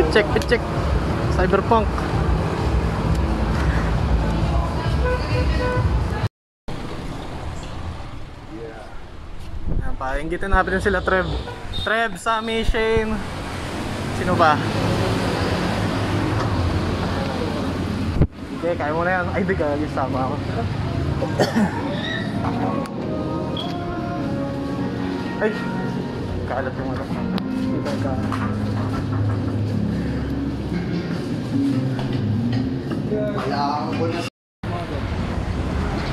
Picheck. Cyberpunk. Ayan, painggitin natin sila Trev, Sammy, Shane. Sino ba? Okay, kaya mo na yan. Ay, di ka, sama ako. Ay, kalat yung ano.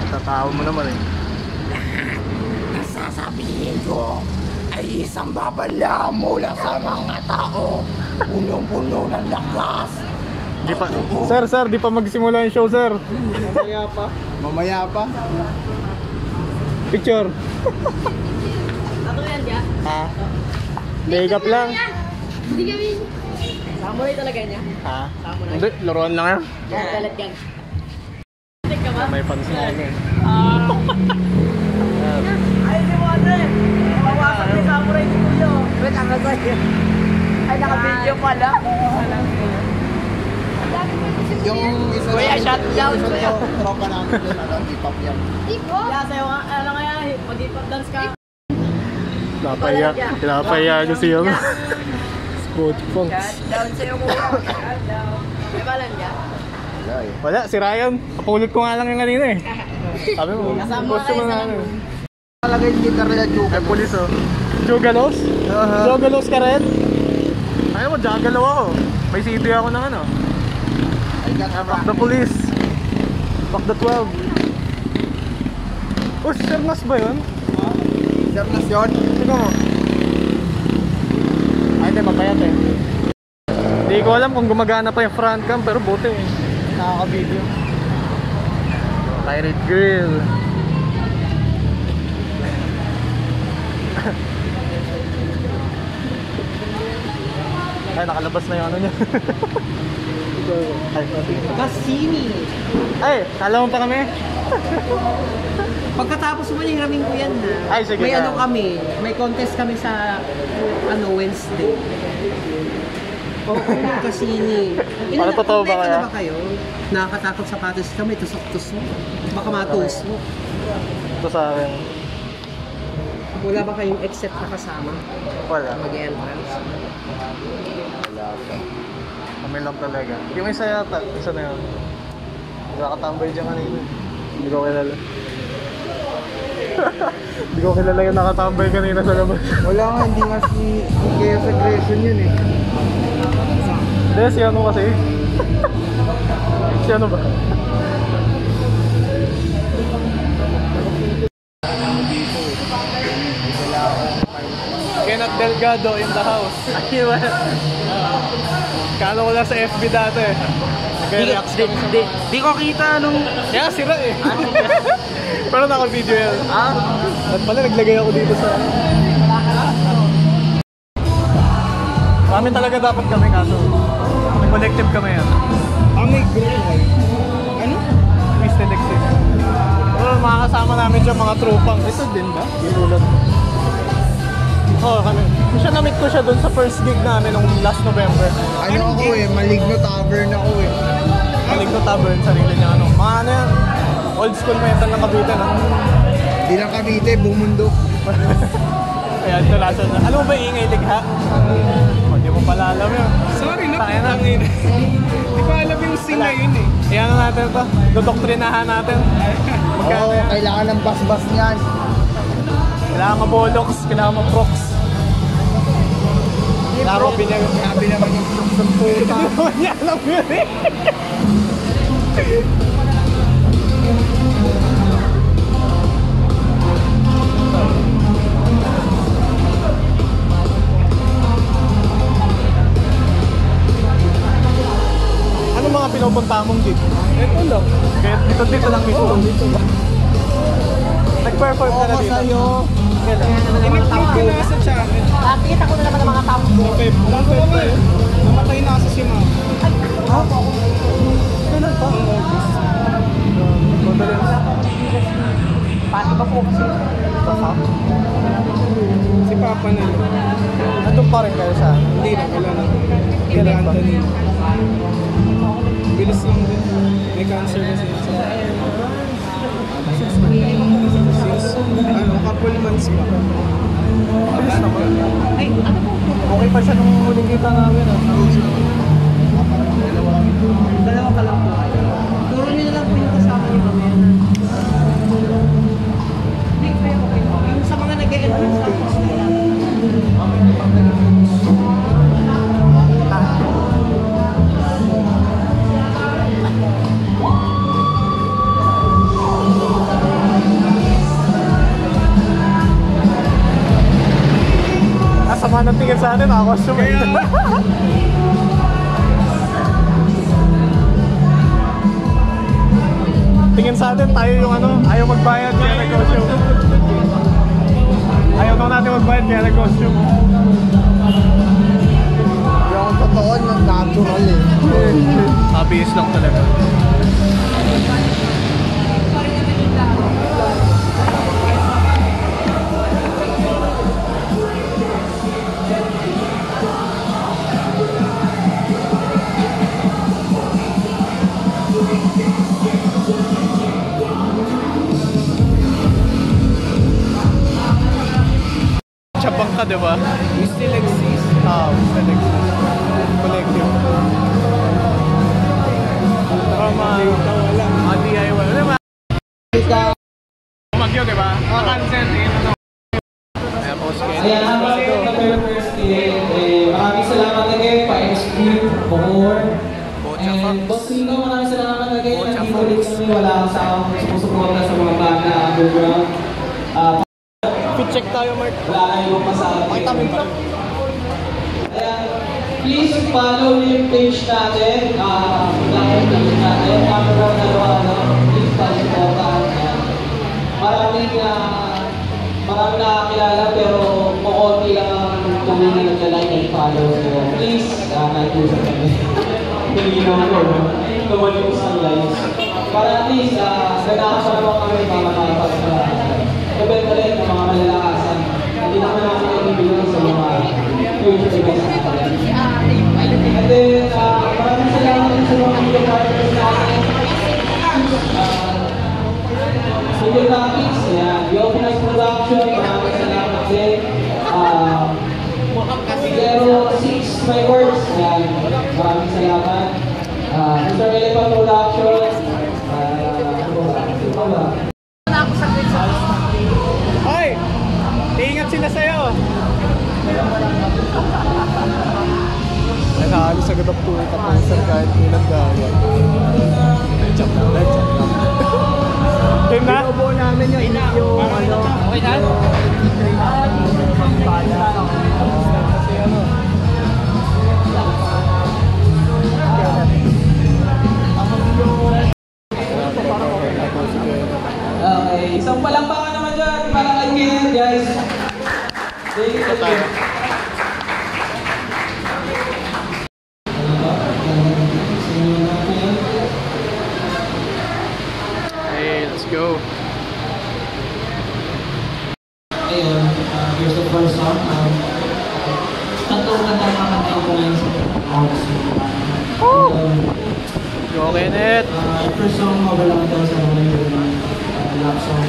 Tatawa mo naman eh. Sasabihin ko ay isang babala mula sa mga tao. Punong-puno ng lakas. Di pa, sir, di pa magsimula yung show, sir. Mamaya pa. Picture. Ano yan dyan? Ha? Makeup lang. Hindi kami. Samurai talaga niya. Ha? Hindi, laruan lang yan. Kalat yan. Tek ka ba? May pansin nga eh. Ay, si Mother! Mawasak ni Samurai si Kuya. Wait, ang sa'yo. Ay, naka-video pala. Yung isa Kuya, shutdown sa'yo. Tropa namin doon, hip-hop yan. Kaya sa'yo nga, alam nga yan, mag-hip-hop dance ka. Pinapaya nyo siya. Sport Punks. Shutdown sa'yo, Kuya. Shutdown. May balan niya? Wala, si Ryan. Kapulot ko nga lang yung kanina eh. Sabi mo, gusto mo na ano. Talagay yung gitar na Juke. Ay, pulis oh. Jogalos? Jogalos ka rin? Ayaw mo, jagalaw ako. May CD ako ng ano. Fuck the police. Fuck the 12. Oh, si Sir Nas ba yun? Sir Nas yun? Tingnan mo. Ay, hindi, mapayat eh. Hindi ko alam kung gumagana pa yung front cam, pero buti eh. Nakaka-video. Pirate Grill. Ay, nakalabas na yung ano niya. Cassini. Ay, kala mo pa kami? Pagkatapos mo hiramin ko yan na. Ay, sige may na. ano kami, may contest kami sa Wednesday. Oo, Cassini. Para totoo ba kaya? Na ba kayo? Nakakatakot sapatos kami, tusok-tusok. Baka matusok. Ito sa akin. Wala ba kayong except na kasama? Wala. Mag-entrance? Wala pa. Kami lang talaga. Yung isa yata, isa na yun. Nakatambay dyan kanina. Hindi ko kilala. Hindi ko kilala yung nakatambay kanina sa labas. Wala nga, hindi nga si Chaos Aggression yun eh. Hindi, si ano kasi. Si ano ba? Kenneth Delgado in the house. Kala ko lang sa FB dati. Nag-react kami sa Di ko kita nung... kaya sira eh. Pero naka-video yan. At pala naglagay ako dito sa... Kami talaga dapat kami kaso. May collective kami yan. May group eh. Ano? Twisted Exist. Pero mga kasama namin dyan mga tropang. Ito din ba? Ginulat. Oo, kami. Na-meet ko siya doon sa first gig namin nung last November. Ano ako eh, Maligno Tavern ako eh. Maligno Tavern, sarili niya ano. Mga ano yan, old school metal ng Cavite na. Di lang Cavite, bumundok. Kaya international na. Alam mo ba yung ingay ligha? O, di mo pala alam yun. Sorry na, Tangin na. Di ko alam yung sing na yun eh. Iyan na natin ito. Dodoktrinahan natin. Oo, kailangan ng bas-bas niyan. Kailangan maboloks, kailangan maprox. Laro binyag. Sabi naman yung props ng puta. Hindi naman niya alam yun eh. Ano mga pinupunta mong gig? Ito lang. Kaya dito lang mismo. Nag-perform ka na Oo, dito. sa'yo. Imit ka na sa channel. Nakikita ko na naman ang mga tao. Namatay na kasi si Ma. Kailan pa? Pati ba po kasi? Si Papa pa na. Nandun pa rin kayo sa? Hindi na, wala na. Kaya Anthony. Bilis lang din. May cancer kasi yun sa couple months pa. Bilis naman. Okay pa siya nung huling kita namin. Dalawa ka lang po. Turo nyo na lang po yung kasama niyo mamaya. Hindi pa yung okay. Yung sa mga nag-e-entrance sa post na yan. Sama ng tingin sa atin, costume. Tingin sa atin, tayo yung ano, ayaw magbayad kaya nag-costume. Ayaw daw natin magbayad kaya nag-costume. Yung totoo, natural eh. Obvious lang talaga. Chabang ka, diba? We still exist. We still exist. Collective. DIY. Magyo, diba? Nakancel din. Ayan, ang first maraming salamat again, pa-execute, for and Boss Lino, maraming salamat again. Nandito ulit kami, wala sa sumusuporta sa mga banda underground. Check tayo, Mark. Wala na yung masabi. Pakita mo yung Ayan, please follow yung page natin. Yung page natin. Underground Halo-Halo. Please pa-supportahan. Maraming nakakilala pero kukunti lang ang tuloy na naglalike and follow. So please, nakikusap kami. Hindi naman ko, lumalimos ang likes. Para at least, nagkakasama kami para makapag-event ulit ng mga malalakasan. Hindi naman namin ibibilang sa mga future events natin. And then, maraming salamat sa mga video partners natin. Video Topics, ayan. The Open Production, maraming salamat din. 06 My Words, ayan. Maraming salamat. Mr. Elephant Production, Hoy! Iingat sila sa'yo! Nakahalos agad ang tuwi kapusan kahit ilang gaya. Jump na. Game na? Binobo namin yung ano. Okay na? Kasi ano? okay, isang palakpakan naman dyan para kay Ken, guys. Thank you. Hey, let's go. Ayun, here's the first song. Tatlong kanta kakanta ko lang sa house. Go, Kenneth! First song, mawalang daw sa mga love song.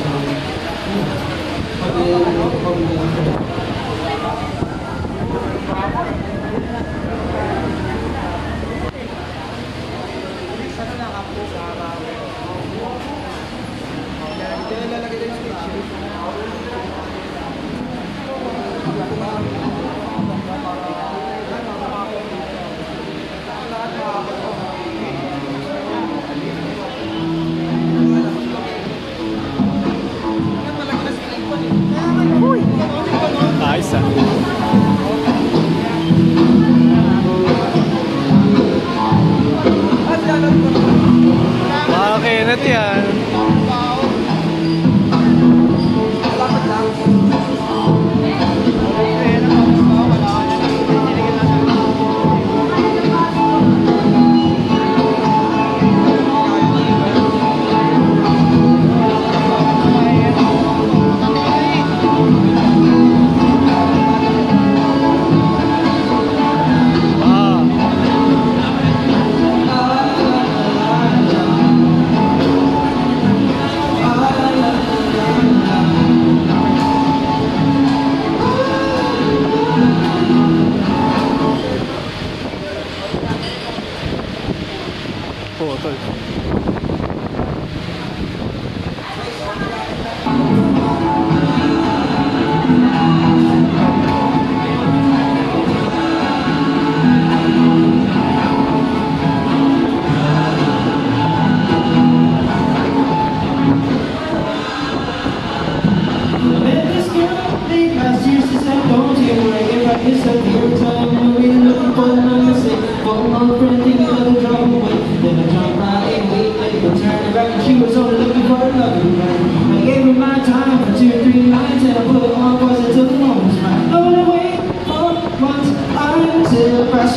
Nice, ah. Mga Kenneth yan.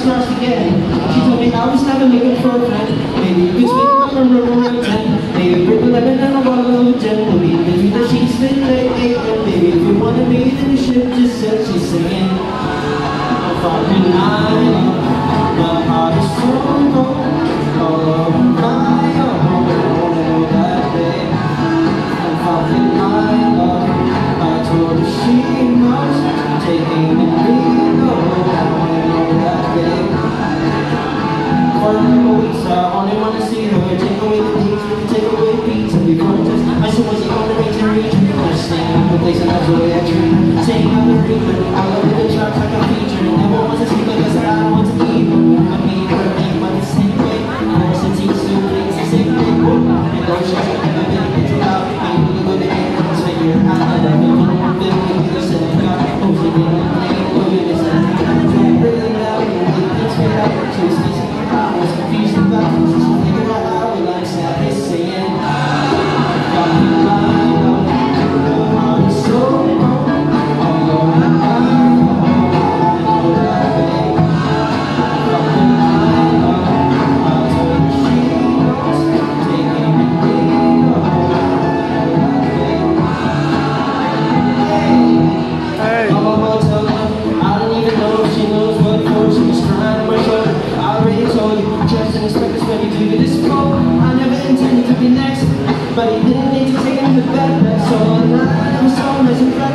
crossed again. She told me I was never looking for a friend. Maybe you could speak up from room 10. Maybe a brick 11 and a bottle of gin. We'll be between the sheets midnight 8. And baby, if you wanted me, then you should just said she's singing. Fucking night, my heart is so cold. All over my own that day. Fucking night, I told her she knows. Taking me low, that day. For a couple weeks, I only wanna see her. Take away the days, take away the beats. And before just, I said, was it on the way to reach? Just staying up the place and that's the way I dream. Saying I'm the reaper, I love the tracks like a feature. Never wants to sleep like I said, I don't want to eat. I mean, everything, but the same way. Force and teach, so it's the same thing. And don't show me, I've been it's loud. I ain't gonna go to end, let's figure it out. I love you, I'm feeling you, said I got it. Oh, she didn't play, oh, you listen. I'm really loud, it's made out. She was kissing me, I was confused about it. She figured out how we like sad, it's saying. Got me lying up, your heart is so cold. All over my mind. But he didn't need to take him to bed. That's all night, I was so nice and flat.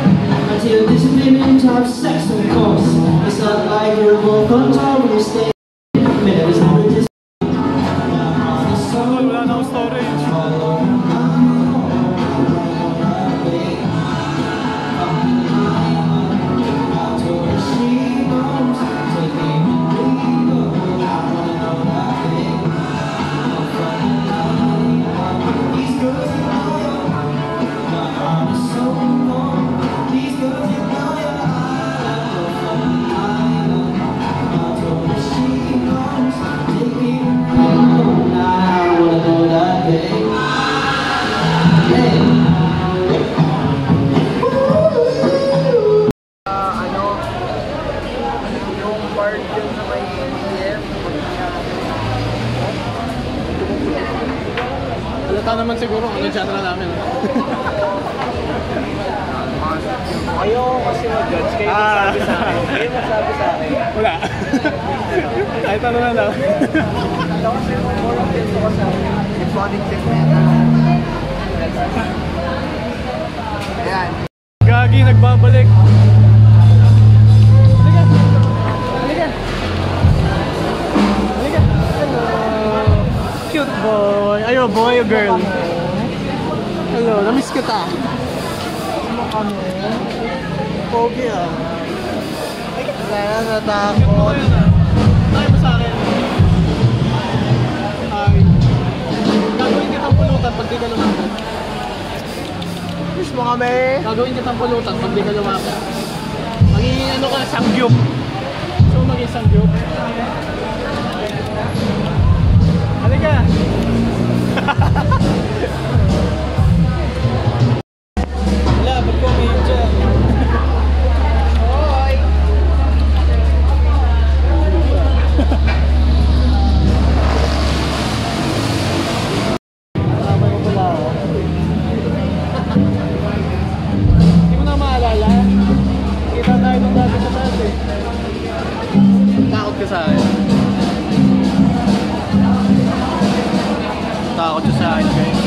Until this minute to have sex, of course. It's not like you're both on top when you stay. But it was never just. Wala na akong storage. Halata naman siguro kung ano genre namin. Ayaw kasi mag-judge. Kayo magsabi sa akin. Kayo magsabi sa akin. Wala. Kahit ano na lang. Ito kasi more of this ko sa iconic segment. Ayan. Gagi, nagbabalik. Halika. Halika. Halika. Hello. Cute boy. Ayo, boy o girl? Hello, namiss kita. Ano? Pogi ah. Wala na, natakot. Ay mo sa akin. Ay. Gagawin kitang pulutan pag di ka lumapit. Miss mo kami. Gagawin kitang pulutan pag di ka lumapit. Magiging ano ka, sangyup. So maging sangyup. Halika. Wala, ba't ko ngayon dyan? Hindi mo na maalala? Kita tayo nung dati sa taas eh. Takot ka sa akin. Takot ka sa akin guys.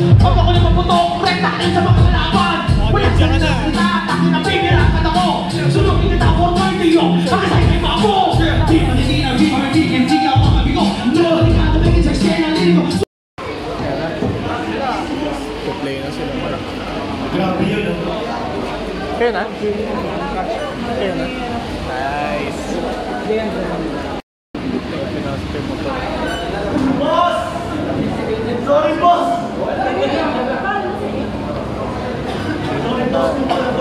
Huwag ako na maputok, rekta kayo sa mga kalaban. Wala sa kita, takin na bigil ang kata ko. Sunod kita for 30 yung makasay kay Mamo. Di manilina, di marigin, di ako ang abigo. No, di ka tumingin sa eksena nito. Play na sila. Grabe yun. Kaya na? Kaya na? Nice. Boss! Sorry, boss!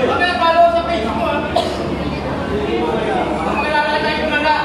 Mamaya follow sa page mo, ha? Makilala tayo kung nala.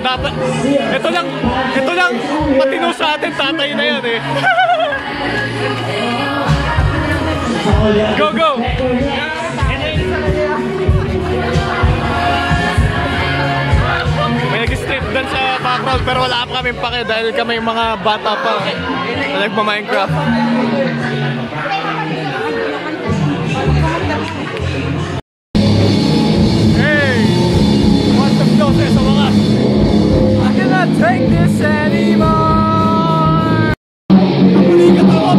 dapat, ito lang, matino sa atin, tatay na yan eh. Go, go! May nag-strip dance sa background pero wala pa kami pake dahil kami mga bata pa na nagpa-Minecraft. Hey! What's the closest sa mga? I cannot take this anymore! Kapuli ka tawag!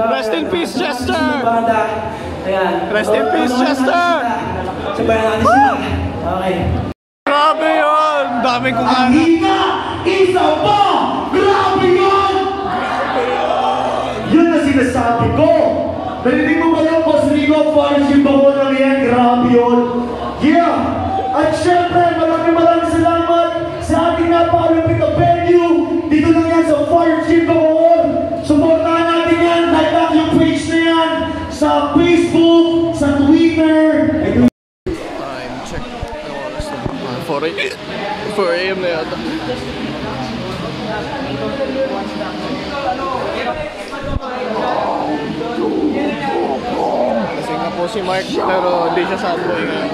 Rest in peace, Chester! Rest in peace, Chester! Grabe yun! Dami kong ano. Hina! Isa pa! Grabe yun! Yun na sinasabi ko! Narinig mo ba yung Boss Rico? Partnership ako lang yan. Grabe yun! Yeah! At syempre, maraming salamat sa ating napakalupit na venue. Dito lang yan sa Partnership ako. Supportahan natin yan. Like lang yung page na yan sa Facebook, sa Twitter. Time check. 4 AM na yata. Kasi nga po si Mark pero hindi siya sad boy nga.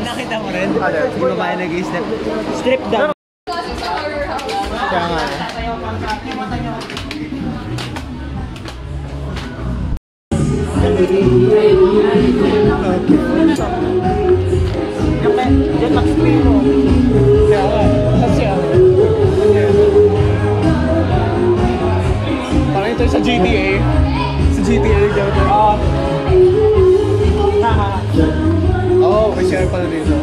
Nakita mo rin? Yung babae nag-i-step. Strip down. Kaya nga. Yan mag-screen mo. Kaya nga. Kasi parang ito sa GTA. Sa GTA nagdawin. Oo, may share pala dito.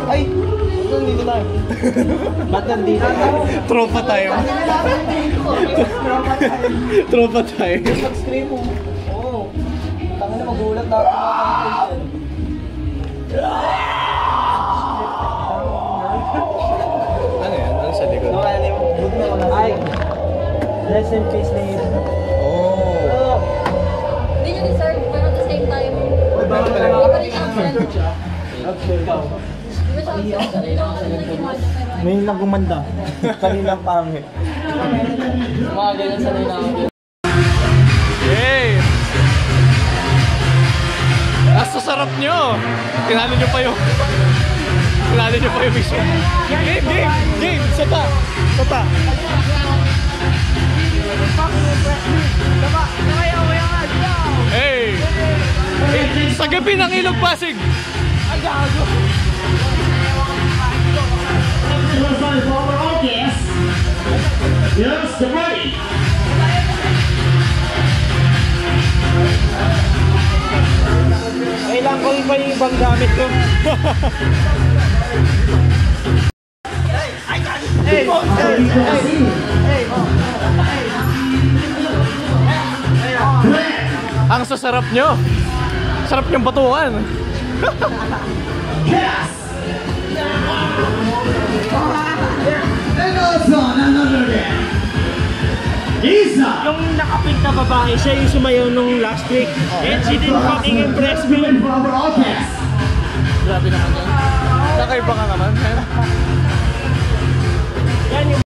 Ay! Nandito tayo. Ba't nandito tayo? Tropa tayo. Tropa tayo. Mag-screen mo. Oo. Tangin na magulat na ako. Ano yan? Ano sa likod? Ay! Rest in peace na yun. Oh. Hindi nyo deserve, pero at the same time, Bakit talaga? hindi pa rin absent. Di ba siya absent? May nagumanda. Kanilang pangit. Mga ganyan sa nila ako. Hey! Asa sarap nyo! Tinalo nyo pa yung mission. Game! Sata! Hey! Sa gabi ng Ilog Pasig! Yes, the ready. Kailangan ko pa yung ibang gamit ko. Ang sasarap nyo. Sarap niyong batukan. Yes! And also, another again. Isa! Yung nakapink na babae, siya yung sumayaw nung last week. And she didn't fucking impress me. For our broadcast. Grabe naman yan. Nakaiba ka naman. Yan yung